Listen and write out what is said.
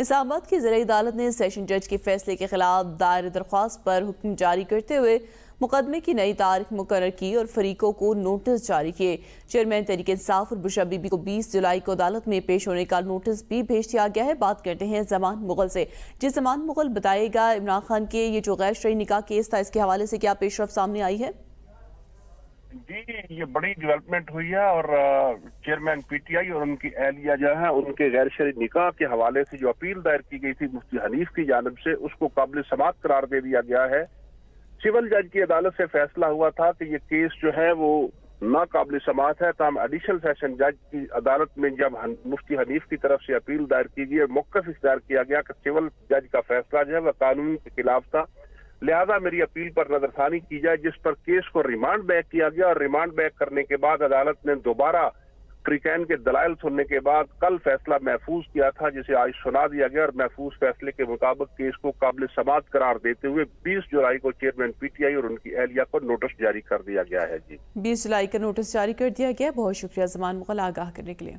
اسلام آباد کی ضلعی عدالت نے سیشن جج کے فیصلے کے خلاف دائر درخواست پر حکم جاری کرتے ہوئے مقدمے کی نئی تاریخ مقرر کی اور فریقوں کو نوٹس جاری کیے۔ چیئرمین تحریک انصاف اور بشرا بی بی کو 20 جولائی کو عدالت میں پیش ہونے کا نوٹس بھی بھیج دیا گیا ہے۔ بات کرتے ہیں زمان مغل سے۔ زمان مغل بتائے گا، عمران خان کے یہ جو غیر شرعی نکاح کیس تھا، اس کے حوالے سے کیا پیش رفت سامنے آئی ہے؟ جی، یہ بڑی ڈیولپمنٹ ہوئی ہے اور چیئرمین پی ٹی آئی اور ان کی اہلیہ جو ہے ان کے غیر شرعی نکاح کے حوالے سے جو اپیل دائر کی گئی تھی مفتی حنیف کی جانب سے، اس کو قابل سماعت قرار دے دیا گیا ہے۔ سول جج کی عدالت سے فیصلہ ہوا تھا کہ یہ کیس جو ہے وہ ناقابل سماعت ہے، تاہم ایڈیشنل سیشن جج کی عدالت میں جب مفتی حنیف کی طرف سے اپیل دائر کی گئی اور موقف اختیار کیا گیا کہ سول جج کا فیصلہ جو ہے وہ قانون کے خلاف تھا، لہذا میری اپیل پر نظر ثانی کی جائے، جس پر کیس کو ریمانڈ بیک کیا گیا اور ریمانڈ بیک کرنے کے بعد عدالت نے دوبارہ فریقین کے دلائل سننے کے بعد کل فیصلہ محفوظ کیا تھا، جسے آج سنا دیا گیا اور محفوظ فیصلے کے مطابق کیس کو قابل سماعت قرار دیتے ہوئے 20 جولائی کو چیئرمین پی ٹی آئی اور ان کی اہلیہ کو نوٹس جاری کر دیا گیا ہے۔ 20 جولائی کا نوٹس جاری کر دیا گیا۔ بہت شکریہ زمان مغل آگاہ کرنے کے لیے۔